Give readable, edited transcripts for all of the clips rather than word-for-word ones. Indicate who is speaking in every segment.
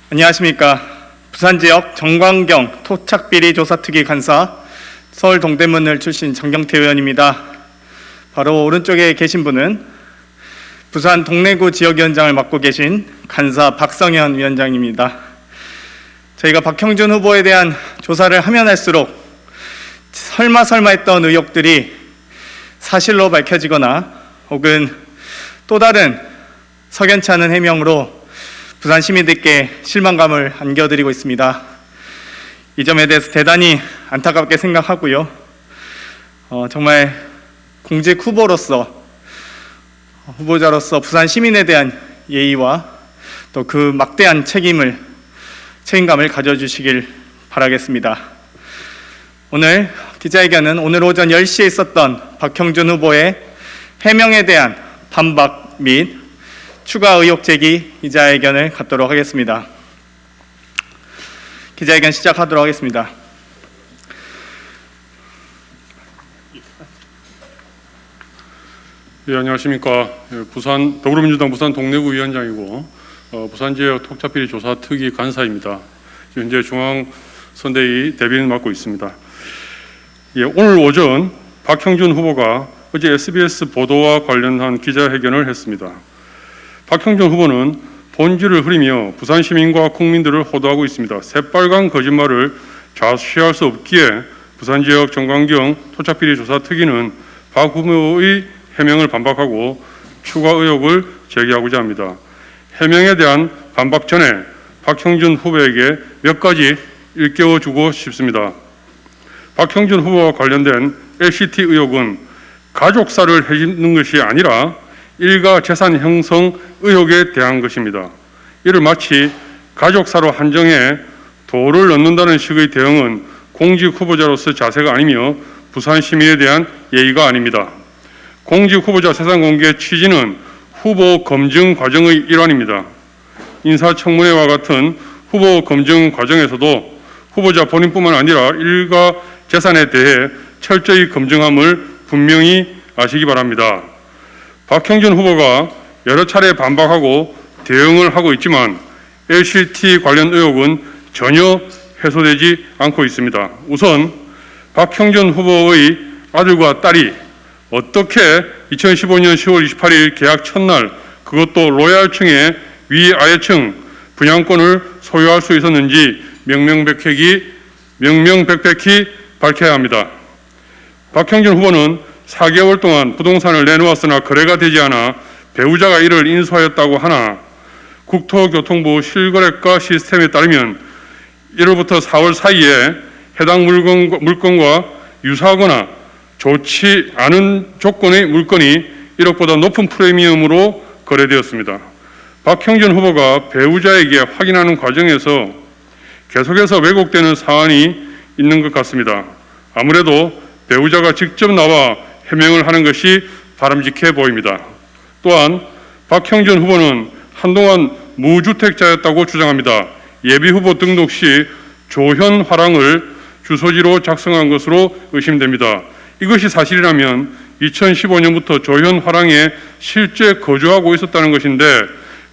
Speaker 1: 안녕하십니까. 부산지역 정광경 토착비리 조사특위 간사 서울 동대문을 출신 정경태 의원입니다. 바로 오른쪽에 계신 분은 부산 동래구 지역위원장을 맡고 계신 간사 박성현 위원장입니다. 저희가 박형준 후보에 대한 조사를 하면 할수록 설마 했던 의혹들이 사실로 밝혀지거나 혹은 또 다른 석연치 않은 해명으로 부산 시민들께 실망감을 안겨드리고 있습니다. 이 점에 대해서 대단히 안타깝게 생각하고요. 정말 공직 후보자로서 부산 시민에 대한 예의와 또 그 막대한 책임감을 가져주시길 바라겠습니다. 오늘 기자회견은 오늘 오전 10시에 있었던 박형준 후보의 해명에 대한 반박 및 추가 의혹 제기 기자회견을 갖도록 하겠습니다. 기자회견 시작하도록 하겠습니다.
Speaker 2: 예, 안녕하십니까. 더불어민주당 부산 동래구 위원장이고 부산지역 토착비리 조사특위 간사입니다. 현재 중앙선대위 대변인 맡고 있습니다. 예, 오늘 오전 박형준 후보가 어제 SBS 보도와 관련한 기자회견을 했습니다. 박형준 후보는 본질을 흐리며 부산 시민과 국민들을 호도하고 있습니다. 새빨간 거짓말을 좌시할 수 없기에 부산지역 정광경 토착비리 조사특위는 박 후보의 해명을 반박하고 추가 의혹을 제기하고자 합니다. 해명에 대한 반박 전에 박형준 후보에게 몇 가지 일깨워주고 싶습니다. 박형준 후보와 관련된 LCT 의혹은 가족사를 해주는 것이 아니라 일가 재산 형성 의혹에 대한 것입니다. 이를 마치 가족사로 한정해 도를 넣는다는 식의 대응은 공직 후보자로서 자세가 아니며 부산 시민에 대한 예의가 아닙니다. 공직 후보자 재산 공개 취지는 후보 검증 과정의 일환입니다. 인사청문회와 같은 후보 검증 과정에서도 후보자 본인뿐만 아니라 일가 재산에 대해 철저히 검증함을 분명히 아시기 바랍니다. 박형준 후보가 여러 차례 반박하고 대응을 하고 있지만 LCT 관련 의혹은 전혀 해소되지 않고 있습니다. 우선 박형준 후보의 아들과 딸이 어떻게 2015년 10월 28일 계약 첫날 그것도 로얄층의 위아래층 분양권을 소유할 수 있었는지 명명백백히 밝혀야 합니다. 박형준 후보는 4개월 동안 부동산을 내놓았으나 거래가 되지 않아 배우자가 이를 인수하였다고 하나 국토교통부 실거래가 시스템에 따르면 1월부터 4월 사이에 해당 물건과 유사하거나 좋지 않은 조건의 물건이 1억보다 높은 프리미엄으로 거래되었습니다. 박형준 후보가 배우자에게 확인하는 과정에서 계속해서 왜곡되는 사안이 있는 것 같습니다. 아무래도 배우자가 직접 나와 해명을 하는 것이 바람직해 보입니다. 또한 박형준 후보는 한동안 무주택자였다고 주장합니다. 예비후보 등록 시 조현 화랑을 주소지로 작성한 것으로 의심됩니다. 이것이 사실이라면 2015년부터 조현 화랑에 실제 거주하고 있었다는 것인데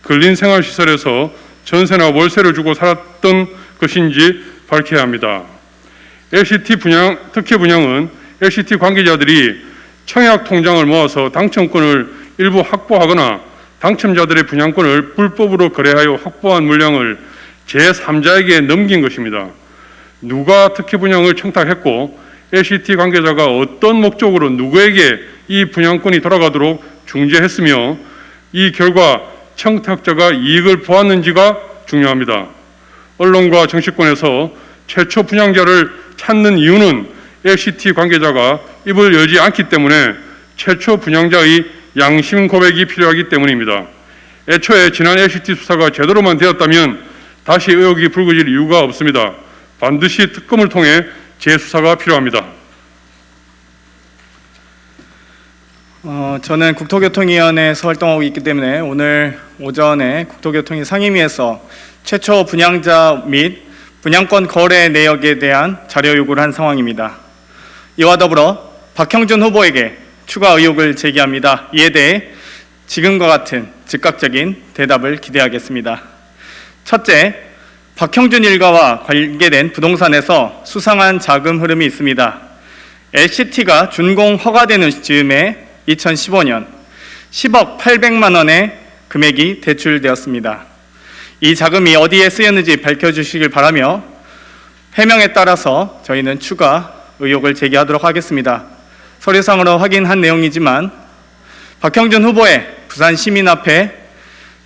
Speaker 2: 근린생활시설에서 전세나 월세를 주고 살았던 것인지 밝혀야 합니다. LCT 특혜 분양은 LCT 관계자들이 청약 통장을 모아서 당첨권을 일부 확보하거나 당첨자들의 분양권을 불법으로 거래하여 확보한 물량을 제3자에게 넘긴 것입니다. 누가 특혜 분양을 청탁했고 LCT 관계자가 어떤 목적으로 누구에게 이 분양권이 돌아가도록 중재했으며 이 결과 청탁자가 이익을 보았는지가 중요합니다. 언론과 정치권에서 최초 분양자를 찾는 이유는 LCT 관계자가 입을 열지 않기 때문에 최초 분양자의 양심 고백이 필요하기 때문입니다. 애초에 지난 LCT 수사가 제대로만 되었다면 다시 의혹이 불거질 이유가 없습니다. 반드시 특검을 통해 재수사가 필요합니다.
Speaker 1: 저는 국토교통위원회에서 활동하고 있기 때문에 오늘 오전에 국토교통위 상임위에서 최초 분양자 및 분양권 거래 내역에 대한 자료 요구를 한 상황입니다. 이와 더불어 박형준 후보에게 추가 의혹을 제기합니다. 이에 대해 지금과 같은 즉각적인 대답을 기대하겠습니다. 첫째, 박형준 일가와 관계된 부동산에서 수상한 자금 흐름이 있습니다. LCT가 준공 허가되는 즈음에 2015년 10억 800만 원의 금액이 대출되었습니다. 이 자금이 어디에 쓰였는지 밝혀주시길 바라며 해명에 따라서 저희는 추가 의혹을 제기하도록 하겠습니다. 서류상으로 확인한 내용이지만 박형준 후보의 부산 시민 앞에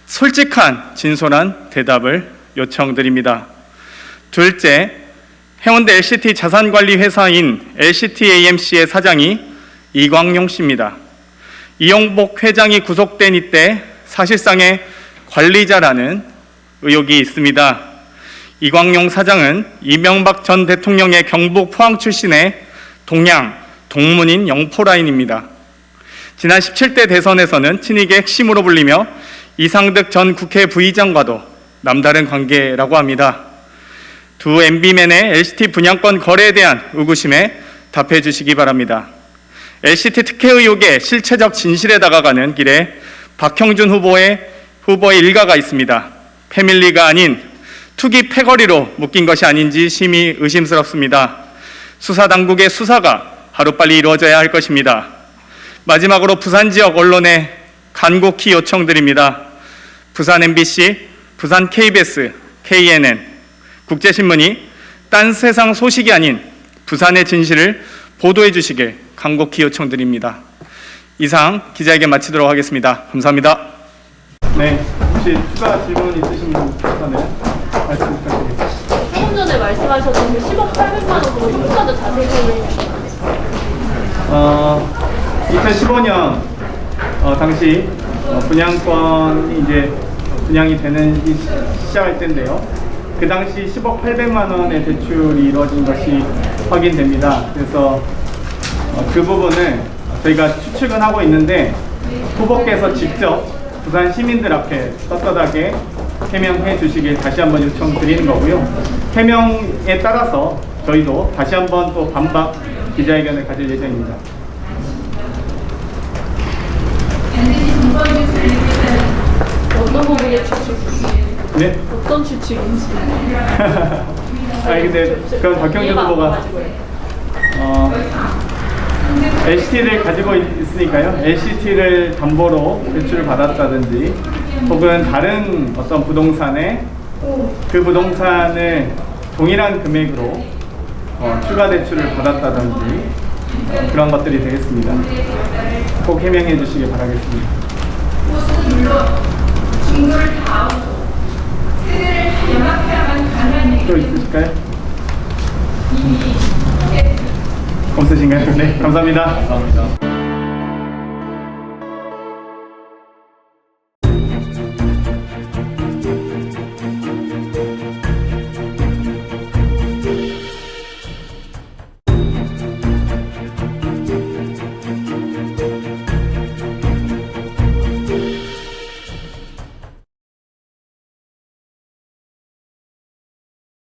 Speaker 1: 솔직한 진솔한 대답을 요청드립니다. 둘째, 해운대 LCT 자산관리 회사인 LCT-AMC의 사장이 이광용 씨입니다. 이용복 회장이 구속된 이때 사실상의 관리자라는 의혹이 있습니다. 이광용 사장은 이명박 전 대통령의 경북 포항 출신의 동문인 영포라인입니다. 지난 17대 대선에서는 친이계 핵심으로 불리며 이상득 전 국회 부의장과도 남다른 관계라고 합니다. 두 MB맨의 LCT 분양권 거래에 대한 의구심에 답해 주시기 바랍니다. LCT 특혜 의혹의 실체적 진실에 다가가는 길에 박형준 후보의 일가가 있습니다. 패밀리가 아닌 투기 패거리로 묶인 것이 아닌지 심히 의심스럽습니다. 수사당국의 수사가 하루빨리 이루어져야 할 것입니다. 마지막으로 부산 지역 언론에 간곡히 요청드립니다. 부산 MBC, 부산 KBS, KNN, 국제신문이 딴 세상 소식이 아닌 부산의 진실을 보도해 주시길 간곡히 요청드립니다. 이상 기자회견 마치도록 하겠습니다. 감사합니다. 네, 혹시 추가 질문 있으신 분께서는 말씀 부탁드리겠습니다.
Speaker 3: 조금 전에 말씀하셨던 그 10억 800만 원으로 조금 더 자세히 설명해 주시면
Speaker 1: 2015년 당시 분양권이 이제 분양이 되는 시작할 때인데요. 그 당시 10억 800만 원의 대출이 이루어진 것이 확인됩니다. 그래서 그 부분을 저희가 추측은 하고 있는데 후보께서 직접 부산 시민들 앞에 떳떳하게 해명해 주시길 다시 한번 요청드리는 거고요. 해명에 따라서 저희도 다시 한번 또 반박 기자회견을 가질 예정입니다.
Speaker 3: 어떤 부분의 추측인지,
Speaker 1: 네?
Speaker 3: 어떤 추측인지.
Speaker 1: 아니 근데 그건 박형준 후보가 LCT를 가지고 있으니까요. LCT를 담보로 대출을 받았다든지 혹은 다른 어떤 부동산에 그 부동산을 동일한 금액으로 추가 대출을 받았다든지 그런 것들이 되겠습니다. 꼭 해명해 주시기 바라겠습니다. 또 있으실까요? 없으신가요? 네, 감사합니다.